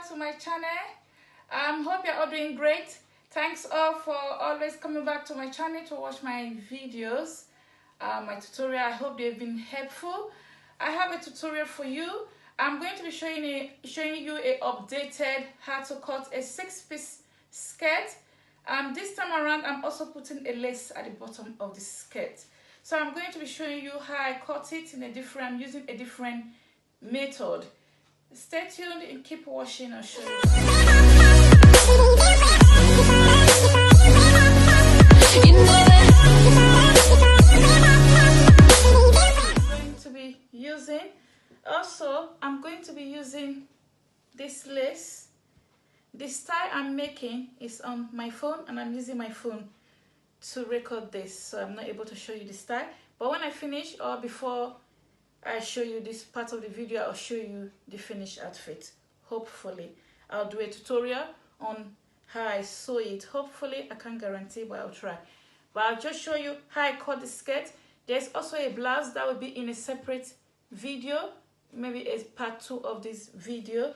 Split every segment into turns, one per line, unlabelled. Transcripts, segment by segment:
back to my channel. Hope you're all doing great. Thanks all for always coming back to my channel to watch my videos, my tutorial. I hope they've been helpful. I have a tutorial for you. I'm going to be showing you a updated how to cut a 6-piece skirt. This time around, I'm also putting a lace at the bottom of the skirt. So I'm going to be showing you how I cut it in I'm using a different method. Stay tuned and keep watching. I'll show you. I'm going to be using this lace. The style I'm making is on my phone, and I'm using my phone to record this, so I'm not able to show you the style. But when I finish, or before I show you this part of the video, I'll show you the finished outfit. Hopefully I'll do a tutorial on how I sew it. Hopefully, I can't guarantee, but I'll try. But I'll just show you how I cut the skirt. There's also a blouse that will be in a separate video, maybe a part 2 of this video.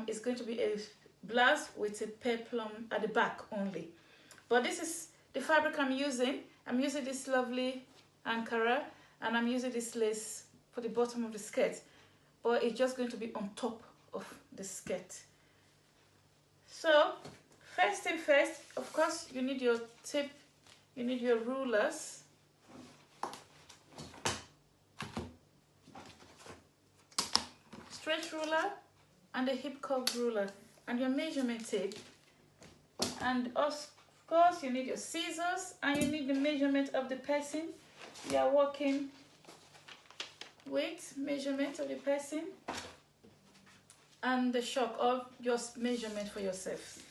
It's going to be a blouse with a peplum at the back only. But this is the fabric I'm using. I'm using this lovely Ankara, and I'm using this lace for the bottom of the skirt, but it's just going to be on top of the skirt. So first thing first, of course, you need your tape, you need your rulers. Stretch ruler and a hip curve ruler and your measurement tape. And of course, you need your scissors, and you need the measurement of the person you are working with, measurement of the person, and the shock of your measurement for yourself.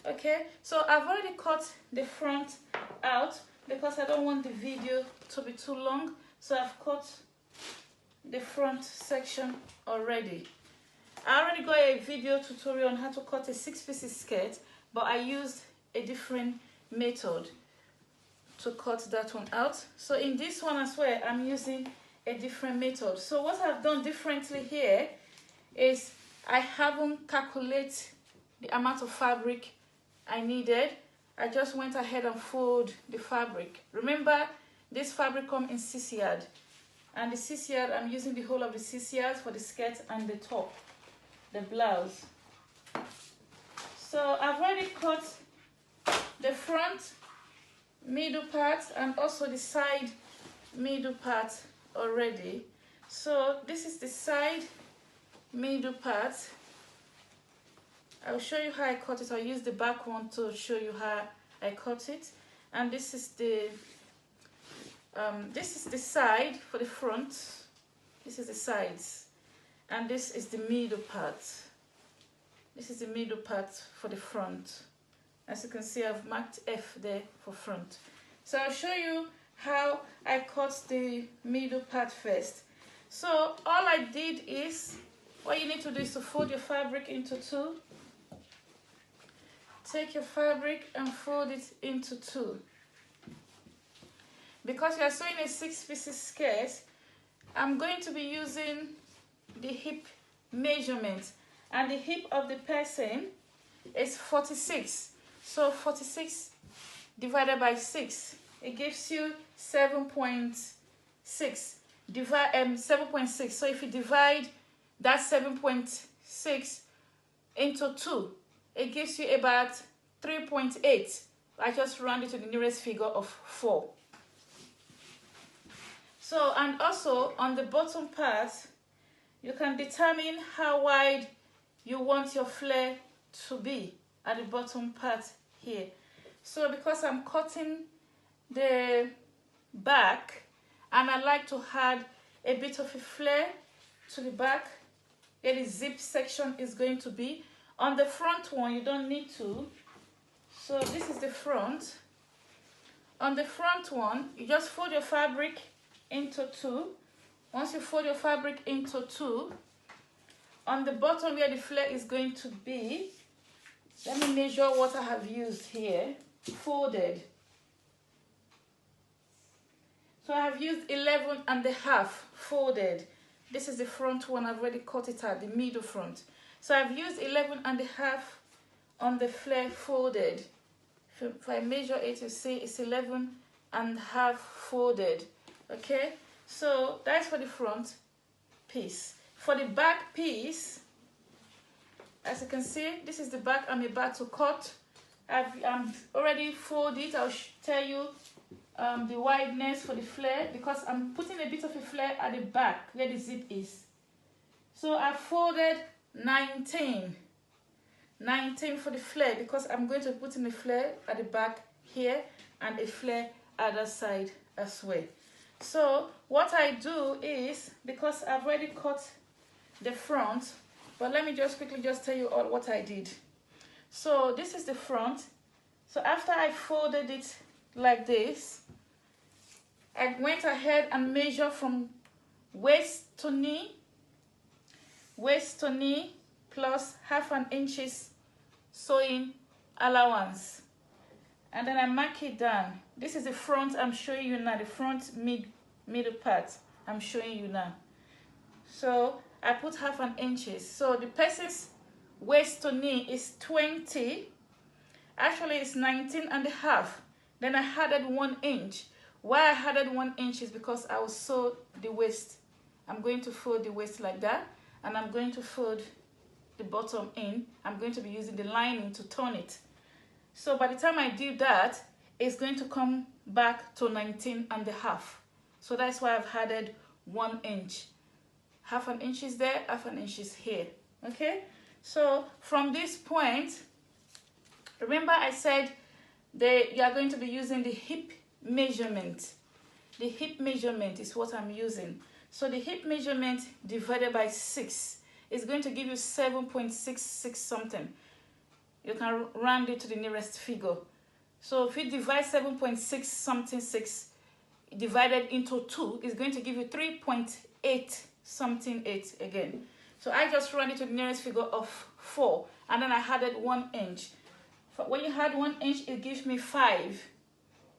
Okay, so I've already cut the front out because I don't want the video to be too long, so I've cut the front section already. I already got a video tutorial on how to cut a 6-piece skirt, but I used a different method to cut that one out. So in this one as well, I'm using a different method. So what I've done differently here is I haven't calculated the amount of fabric I needed. I just went ahead and fold the fabric. Remember, this fabric comes in 6 yard, and the 6 yard, I'm using the whole of the 6 yards for the skirt and the top, the blouse. So I've already cut the front middle part and also the side middle part already. So this is the side middle part. I'll show you how I cut it. I'll use the back one to show you how I cut it. And this is the side for the front. This is the sides, and this is the middle part. This is the middle part for the front. As you can see, I've marked F there for front. So I'll show you how I cut the middle part first. So all I did is, what you need to do is to fold your fabric into 2. Take your fabric and fold it into 2. Because you are sewing a 6-piece skirt, I'm going to be using the hip measurement, and the hip of the person is 46. So 46 divided by 6, it gives you 7.6. 7.6. So if you divide that 7.6 into 2, it gives you about 3.8. I just round it to the nearest figure of 4. So, and also on the bottom part, you can determine how wide you want your flare to be at the bottom part here. So because I'm cutting the back, and I like to add a bit of a flare to the back, where the zip section is going to be. On the front one, you don't need to. So this is the front. On the front one, you just fold your fabric into 2. Once you fold your fabric into 2, on the bottom where the flare is going to be, let me measure what I have used here, folded. So I have used 11.5 folded. This is the front one. I've already cut it out, the middle front. So I've used 11.5 on the flare folded. If I measure it, you see it's 11.5 folded. Okay, so that's for the front piece. For the back piece, as you can see, this is the back I'm about to cut. I've already folded it. I'll tell you the wideness for the flare, because I'm putting a bit of a flare at the back where the zip is. So I folded 19 for the flare, because I'm going to put in a flare at the back here and a flare other side as well. So what I do is, because I've already cut the front, but let me just quickly tell you all what I did. So this is the front. So after I folded it like this, I went ahead and measured from waist to knee plus 1/2 inches sewing allowance, and then I mark it down. This is the front I'm showing you now, the front middle part I'm showing you now. So I put 1/2 inches. So the person's waist to knee is 20. Actually, it's 19.5. Then I added 1 inch. Why I added 1 inch is because I will sew the waist. I'm going to fold the waist like that, and I'm going to fold the bottom in. I'm going to be using the lining to turn it. So by the time I do that, it's going to come back to 19.5. So that's why I've added 1 inch. 1/2 inch is there, 1/2 inch is here. Okay, so from this point, remember I said that you are going to be using the hip measurement. The hip measurement is what I'm using. So the hip measurement divided by 6 is going to give you 7.66 something. You can round it to the nearest figure. So if you divide 7.6 something 6 divided into 2, it's going to give you 3.8 something 8 again. So I just round it to the nearest figure of 4, and then I added 1 inch. When you add 1 inch, it gives me 5.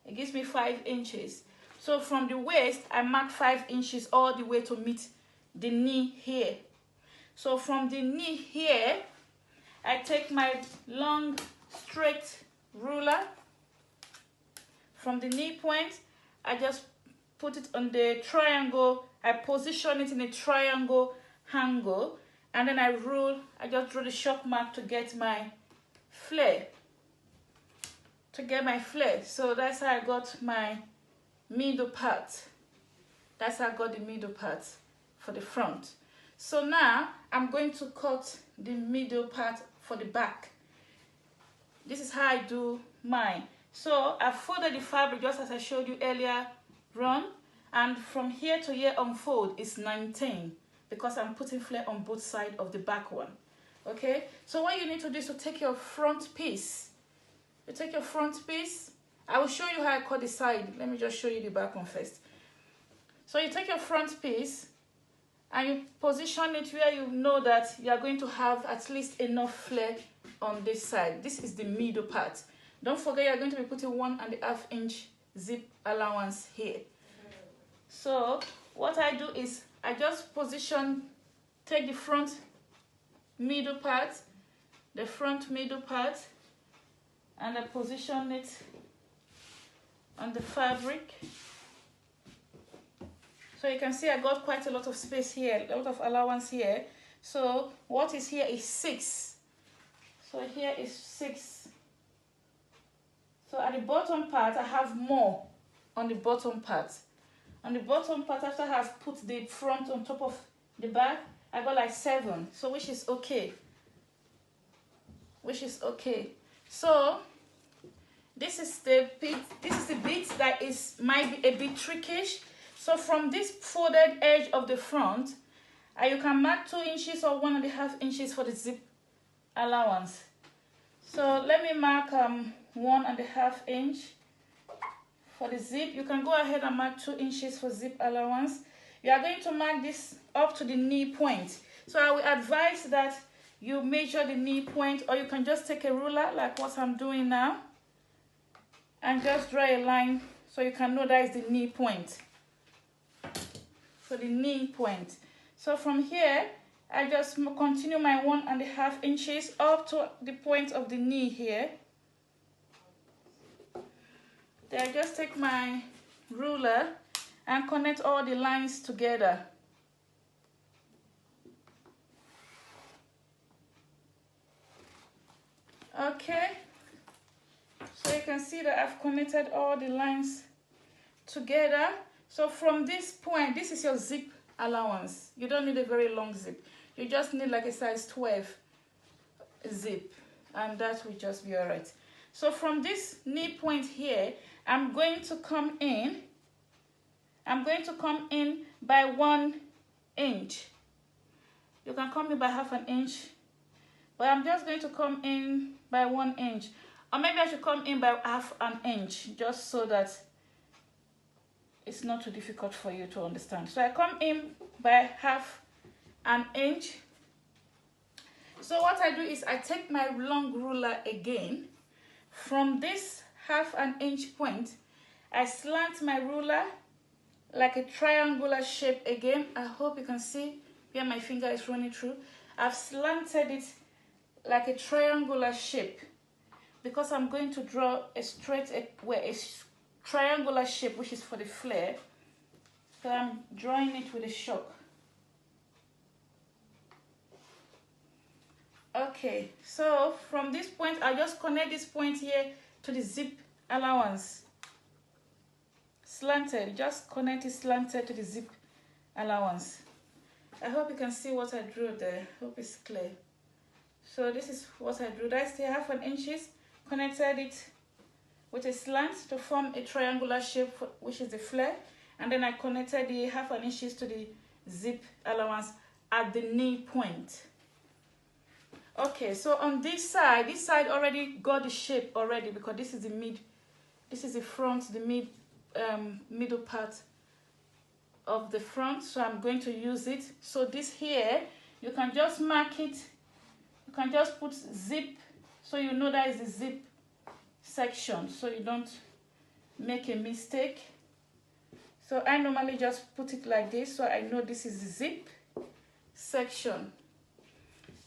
It gives me 5 inches. So from the waist, I mark 5 inches all the way to meet the knee here. So from the knee here, I take my long straight ruler. From the knee point, I just put it on the triangle. I position it in a triangle angle, and then I just draw the shock mark to get my flare. So that's how I got my middle part. That's how I got the middle part for the front. So now I'm going to cut the middle part for the back. This is how I do mine. So I folded the fabric just as I showed you earlier on, and from here to here unfold is 19, because I'm putting flare on both sides of the back one. Okay, so what you need to do is to take your front piece. You take your front piece. I will show you how I cut the side. Let me just show you the back one first. So you take your front piece and you position it where you know that you are going to have at least enough flare on this side. This is the middle part. Don't forget you are going to be putting 1.5 inch zip allowance here. So what I do is I just take the front middle part, and I position it on the fabric. So you can see I got quite a lot of space here, a lot of allowance here. So what is here is 6. So here is 6. So at the bottom part, I have more on the bottom part. On the bottom part, after I have put the front on top of the back, I got like 7. So which is okay. So this is the bit that might be a bit trickish. So from this folded edge of the front, you can mark 2 inches or 1.5 inches for the zip allowance. So let me mark 1.5 inch for the zip. You can go ahead and mark 2 inches for zip allowance. You are going to mark this up to the knee point. So I will advise that you measure the knee point, or you can just take a ruler like what I'm doing now and just draw a line so you can know that is the knee point. So the knee point. So from here, I just continue my 1.5 inches up to the point of the knee here. Then I just take my ruler and connect all the lines together. Okay, so you can see that I've connected all the lines together. So from this point, this is your zip allowance. You don't need a very long zip. You just need like a size 12 zip, and that will just be all right. So from this knee point here, I'm going to come in by 1 inch. You can come in by 1/2 inch, but I'm just going to come in by 1 inch, or maybe I should come in by 1/2 inch, just so that it's not too difficult for you to understand. So I come in by 1/2 inch. So what I do is I take my long ruler again. From this 1/2 inch point, I slant my ruler like a triangular shape again. I hope you can see where my finger is running through. I've slanted it like a triangular shape because I'm going to draw a triangular shape, which is for the flare. So I'm drawing it with a chalk. Okay, so from this point, I'll just connect this point here to the zip allowance. Slanted, just connect it slanted to the zip allowance. I hope you can see what I drew there. Hope it's clear. So this is what I drew. That's the 1/2 inches. Connected it with a slant to form a triangular shape, which is the flare. And then I connected the 1/2 inches to the zip allowance at the knee point. Okay, so on this side already got the shape already, because this is the front, the middle part of the front. So I'm going to use it. So this here, you can just mark it. You can just put zip, so you know that is the zip section, so you don't make a mistake. So I normally just put it like this, so I know this is the zip section.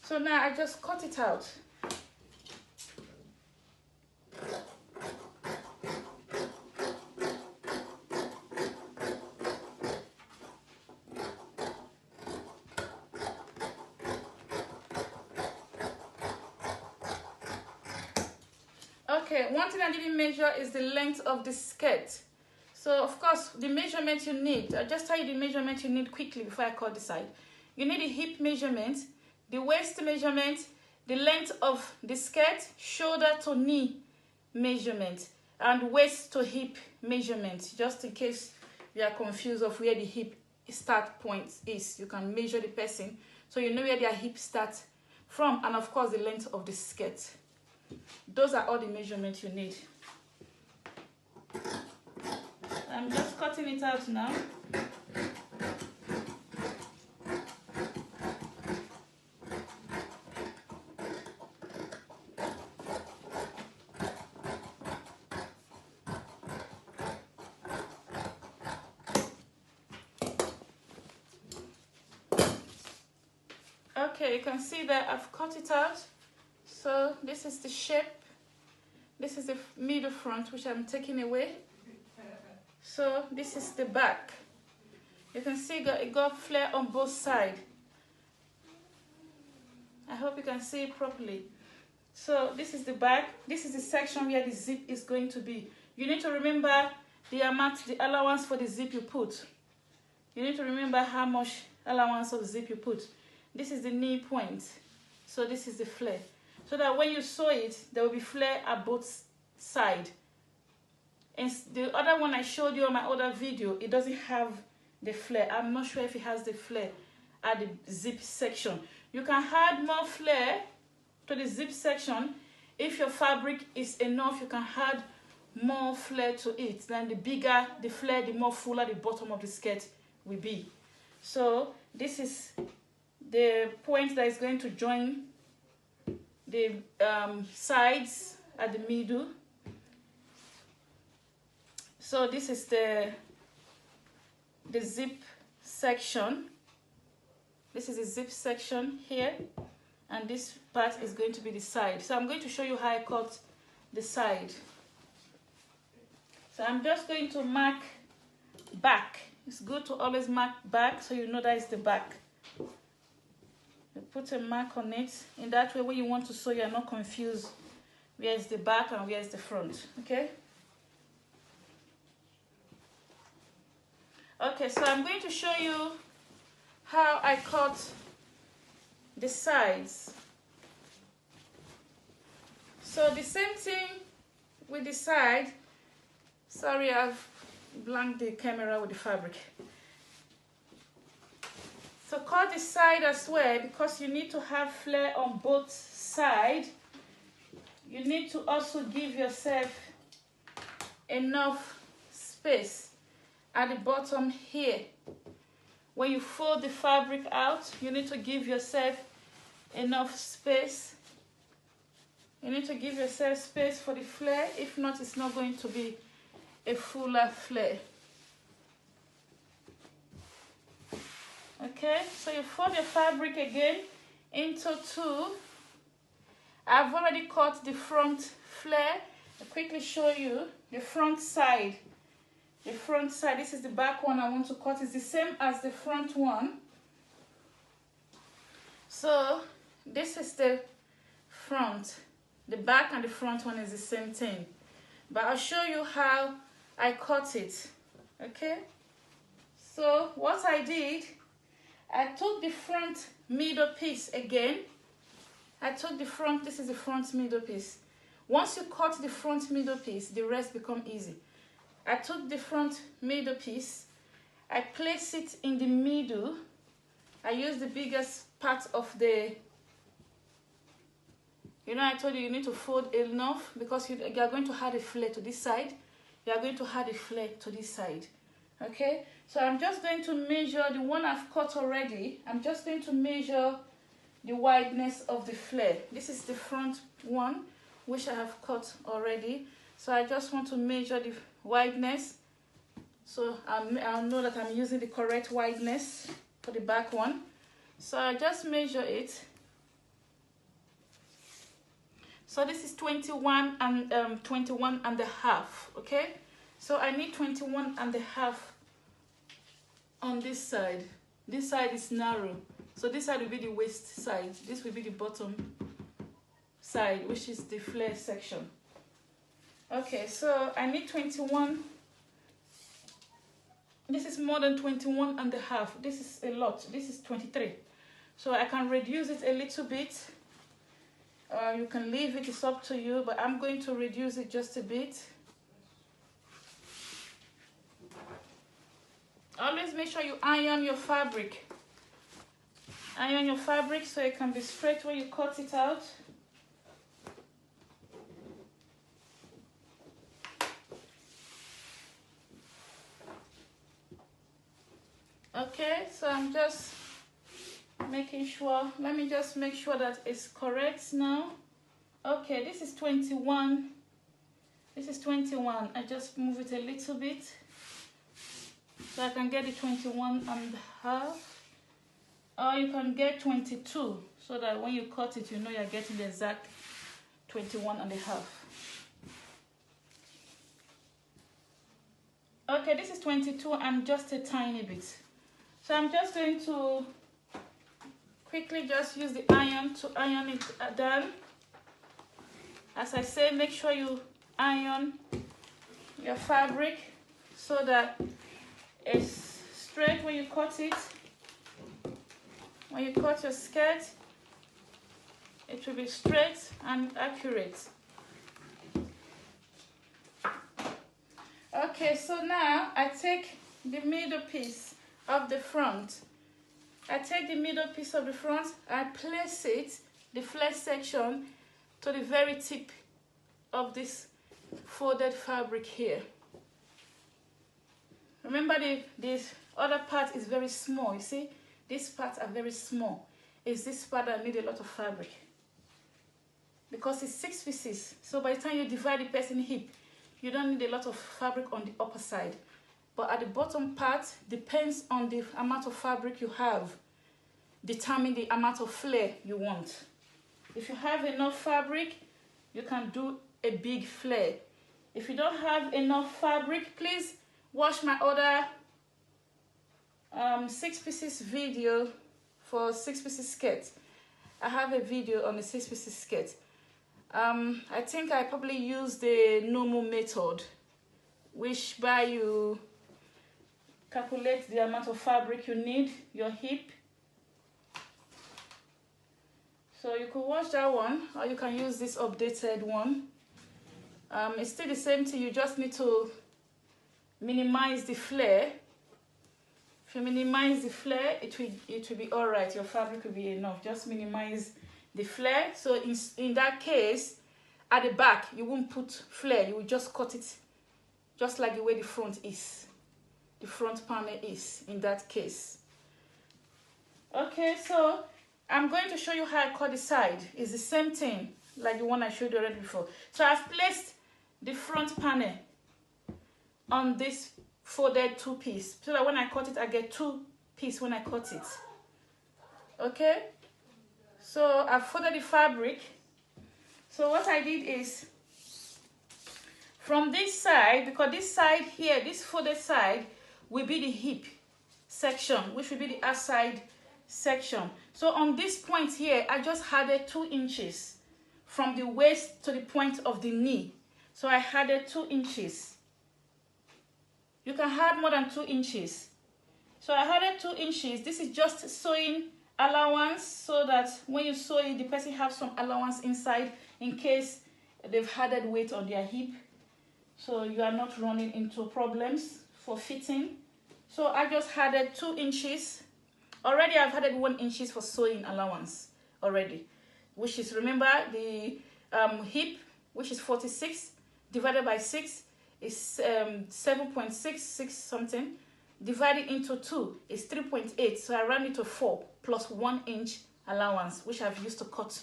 So now I just cut it out. Okay, one thing I didn't measure is the length of the skirt. So of course, the measurement you need, I'll just tell you the measurement you need quickly before I cut the side. You need the hip measurement, the waist measurement, the length of the skirt, shoulder to knee measurement, and waist to hip measurement, just in case you are confused of where the hip start point is. You can measure the person so you know where their hip starts from, and of course the length of the skirt. Those are all the measurements you need. I'm just cutting it out now. Okay, you can see that I've cut it out. So this is the shape. This is the middle front, which I'm taking away. So this is the back. You can see it got flare on both sides. I hope you can see it properly. So this is the back. This is the section where the zip is going to be. You need to remember the amount, the allowance for the zip you put. You need to remember how much allowance of zip you put. This is the knee point. So this is the flare. So that when you sew it, there will be flare at both sides. And the other one I showed you on my other video, it doesn't have the flare. I'm not sure if it has the flare at the zip section. You can add more flare to the zip section. If your fabric is enough, you can add more flare to it. Then the bigger the flare, the more fuller the bottom of the skirt will be. So this is the point that is going to join the sides at the middle. So this is the zip section. This is the zip section here, and this part is going to be the side. So I'm going to show you how I cut the side. So I'm just going to mark back. It's good to always mark back so you know that is the back. You put a mark on it. In that way, when you want to sew, you are not confused where is the back and where is the front. Okay? Okay, so I'm going to show you how I cut the sides. So the same thing with the side. Sorry, I've blanked the camera with the fabric. So cut the side as well, because you need to have flare on both sides. You need to also give yourself enough space at the bottom here. When you fold the fabric out, you need to give yourself enough space. You need to give yourself space for the flare. If not, it's not going to be a fuller flare. Okay, so you fold your fabric again into two. I've already cut the front flare. I'll quickly show you the front side. The front side, this is the back one I want to cut. It's the same as the front one. So this is the front. The back and the front one is the same thing. But I'll show you how I cut it. Okay? So what I did, I took the front middle piece again. I took the front, this is the front middle piece. Once you cut the front middle piece, the rest become easy. I took the front middle piece, I place it in the middle. I use the biggest part of the, you know, I told you need to fold enough because you are going to add a flare to this side. You are going to add a flare to this side. Okay, so I'm just going to measure the one I've cut already. I'm just going to measure the wideness of the flare. This is the front one, which I have cut already. So I just want to measure the wideness. So I'll know that I'm using the correct wideness for the back one. So I just measure it. So this is 21 and 21 and a half, okay? So I need 21 and a half on this side. This side is narrow. So this side will be the waist side. This will be the bottom side, which is the flare section. Okay, so I need 21. This is more than 21 and a half. This is a lot. This is 23. So I can reduce it a little bit. You can leave it, it's up to you, but I'm going to reduce it just a bit. Always make sure you iron your fabric. Iron your fabric so it can be straight when you cut it out. Okay, so I'm just making sure, let me just make sure that it's correct now. Okay, this is 21. This is 21. I just move it a little bit so I can get the 21 and a half. Or you can get 22 so that when you cut it, you know you're getting the exact 21 and a half. Okay, this is 22 and just a tiny bit. So I'm just going to quickly just use the iron to iron it down. As I say, make sure you iron your fabric so that it's straight when you cut it. When you cut your skirt, it will be straight and accurate. Okay, so now I take the middle piece of the front. I take the middle piece of the front, I place it, the flare section, to the very tip of this folded fabric here. Remember this other part is very small, you see? These parts are very small. It's this part that needs a lot of fabric. Because it's 6 pieces, so by the time you divide the person hip, you don't need a lot of fabric on the upper side. But at the bottom part, depends on the amount of fabric you have. determine the amount of flare you want. If you have enough fabric, you can do a big flare. If you don't have enough fabric, please watch my other 6 pieces video for 6 pieces skirt. I have a video on the 6 pieces skirt. I think I probably use the normal method, which by you calculate the amount of fabric you need, your hip. So you could watch that one, or you can use this updated one. It's still the same thing, you just need to minimize the flare. If you minimize the flare, it will be all right. Your fabric will be enough. Just minimize the flare. So in that case, at the back, you won't put flare. You will just cut it just like the way the front is. The front panel is in that case. Okay, so I'm going to show you how I cut the side. It's the same thing like the one I showed you already before. So I've placed the front panel on this folded 2-piece so that when I cut it, I get 2 pieces when I cut it. Okay, so I've folded the fabric. So what I did is, from this side, because this side here, this folded side will be the hip section, which will be the outside section. So on this point here, I just added 2 inches from the waist to the point of the knee. So I added 2 inches. You can add more than 2 inches. So I added 2 inches. This is just sewing allowance, so that when you sew it, the person has some allowance inside in case they've added weight on their hip. So you are not running into problems for fitting. So I just added 2 inches. Already I've added 1 inch for sewing allowance already, which is, remember, the hip, which is 46 divided by 6 is 7.66 something, divided into 2 is 3.8. So I round it to 4 plus 1 inch allowance, which I've used to cut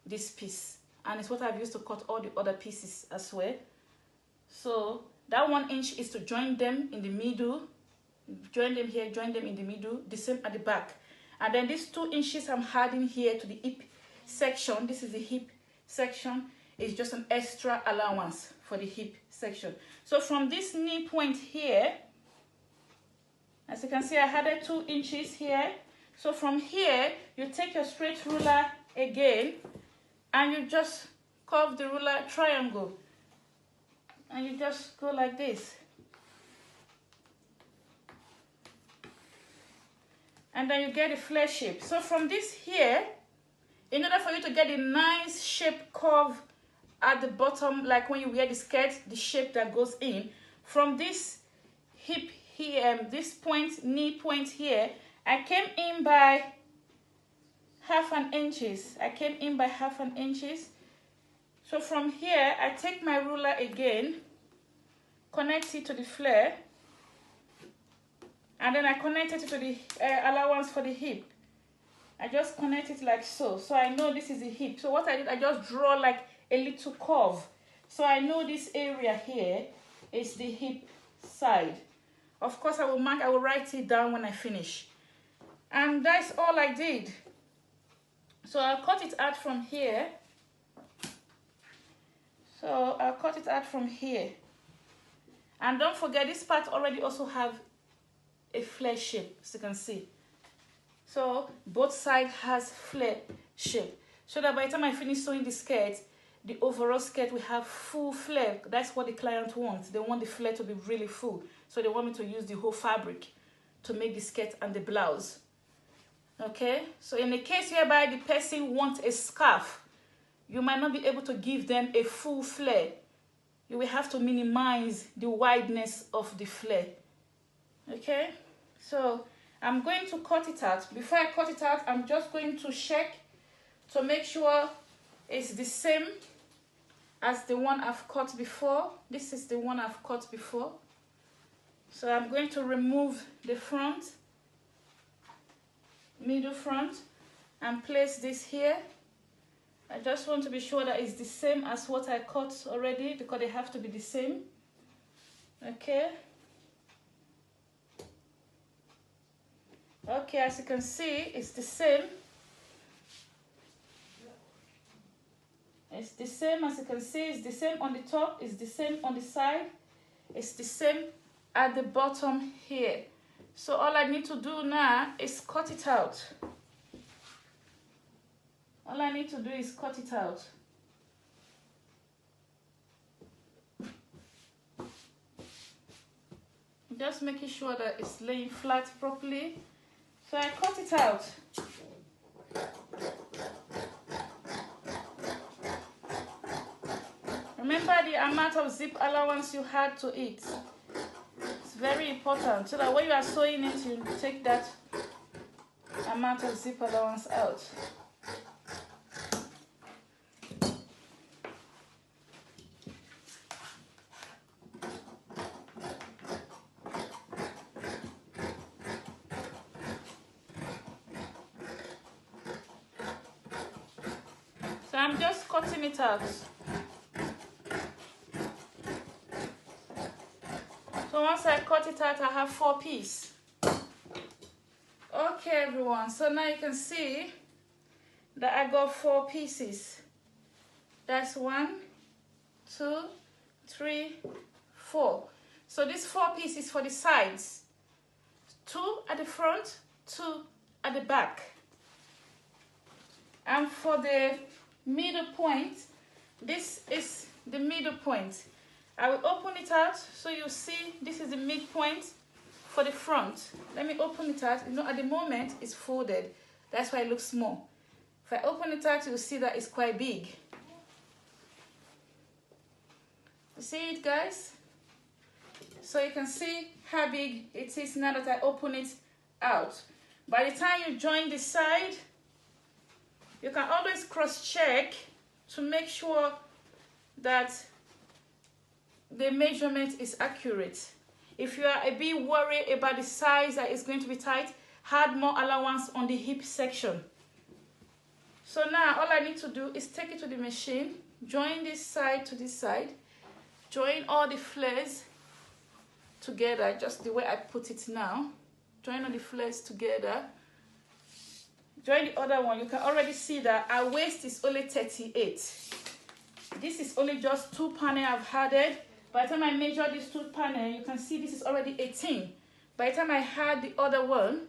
this piece, and it's what I've used to cut all the other pieces as well. So that 1 inch is to join them in the middle, join them here, join them in the middle, the same at the back. And then these 2 inches I'm adding here to the hip section, this is the hip section, is just an extra allowance for the hip section. So from this knee point here, as you can see, I added 2 inches here. So from here, you take your straight ruler again, and you just curve the ruler triangle, and you just go like this. And then you get a flare shape. So from this here, in order for you to get a nice shape curve at the bottom, like when you wear the skirt, the shape that goes in, from this hip here, this point, knee point here, I came in by 1/2 inches. I came in by 1/2 inches. So from here, I take my ruler again, connect it to the flare, and then I connect it to the allowance for the hip. I just connect it like so. So I know this is the hip. So what I did, I just draw like a little curve. So I know this area here is the hip side. Of course, I will write it down when I finish. And that's all I did. So I'll cut it out from here. So I'll cut it out from here. And don't forget, this part already also have a flare shape, as you can see. So both sides has flare shape. So that by the time I finish sewing the skirt, the overall skirt will have full flare. That's what the client wants. They want the flare to be really full. So they want me to use the whole fabric to make the skirt and the blouse. Okay, so in the case whereby the person wants a scarf, you might not be able to give them a full flare. You will have to minimize the wideness of the flare. Okay, so I'm going to cut it out. Before I cut it out, I'm just going to check to make sure it's the same as the one I've cut before. This is the one I've cut before. So I'm going to remove the front, middle front, and place this here. I just want to be sure that it's the same as what I cut already, because they have to be the same. Okay. Okay, as you can see, it's the same. It's the same, as you can see, it's the same on the top, it's the same on the side, it's the same at the bottom here. So all I need to do now is cut it out. All I need to do is cut it out. Just making sure that it's laying flat properly. So I cut it out. Remember the amount of zip allowance you had to eat. It's very important so that when you are sewing it, you take that amount of zip allowance out. So I'm just cutting it out. So once I cut it out, I have 4 pieces. Okay, everyone. So now you can see that I got 4 pieces. That's 1, 2, 3, 4. So these 4 pieces for the sides. 2 at the front, 2 at the back. And for the middle point, this is the middle point. I will open it out so you see this is the midpoint for the front. Let me open it out. You know, at the moment it's folded. That's why it looks small. If I open it out, you'll see that it's quite big. You see it, guys? So you can see how big it is now that I open it out. By the time you join the side, you can always cross-check to make sure that the measurement is accurate. If you are a bit worried about the size that is going to be tight, add more allowance on the hip section. So now all I need to do is take it to the machine, join this side to this side, join all the flares together, just the way I put it now. Join all the flares together. Join the other one. You can already see that our waist is only 38. This is only just 2 panels I've added. By the time I measure these 2 panels, you can see this is already 18. By the time I add the other one,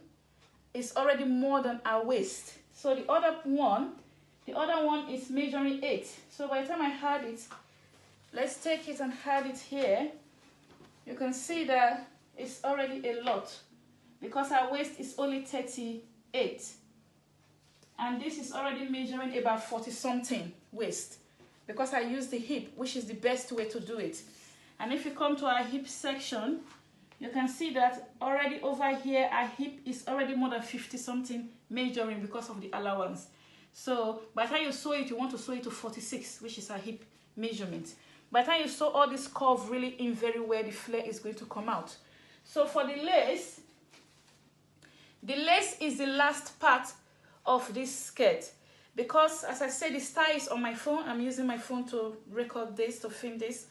it's already more than our waist. So the other one is measuring 8. So by the time I add it, let's take it and add it here. You can see that it's already a lot because our waist is only 38. And this is already measuring about 40 something waist because I use the hip, which is the best way to do it. And if you come to our hip section, you can see that already over here our hip is already more than 50 something measuring because of the allowance. So by the time you sew it, you want to sew it to 46, which is our hip measurement. By the time you sew all this curve really in very well, the flare is going to come out. So for the lace is the last part of this skirt because, as I said, the style is on my phone. I'm using my phone to record this, to film this.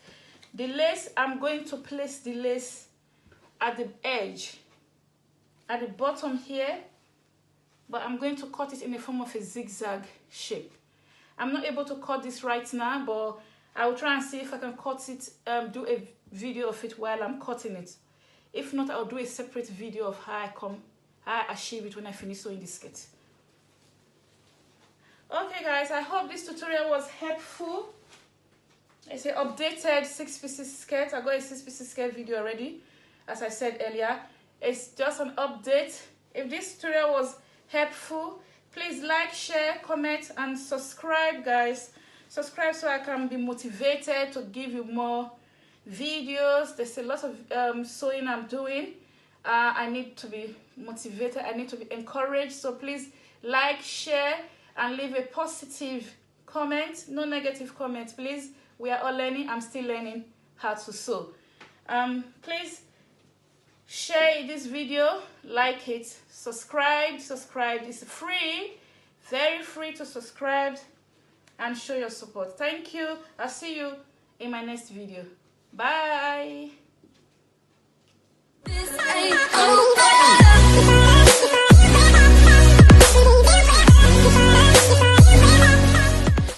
The lace, I'm going to place the lace at the edge, at the bottom here, but I'm going to cut it in the form of a zigzag shape. I'm not able to cut this right now, but I will try and see if I can cut it, do a video of it while I'm cutting it. If not, I'll do a separate video of how I achieve it when I finish sewing the skirt. Okay guys, I hope this tutorial was helpful. It's an updated 6-piece skirt. I got a 6-piece skirt video already, as I said earlier. It's just an update. If this tutorial was helpful, please like, share, comment, and subscribe, guys. Subscribe so I can be motivated to give you more videos. There's a lot of sewing I'm doing. I need to be motivated. I need to be encouraged. So please like, share, and leave a positive comment. No negative comment, please. We are all learning. I'm still learning how to sew. Please share this video, like it, subscribe. It's free, very free to subscribe and show your support. Thank you. I'll see you in my next video. Bye.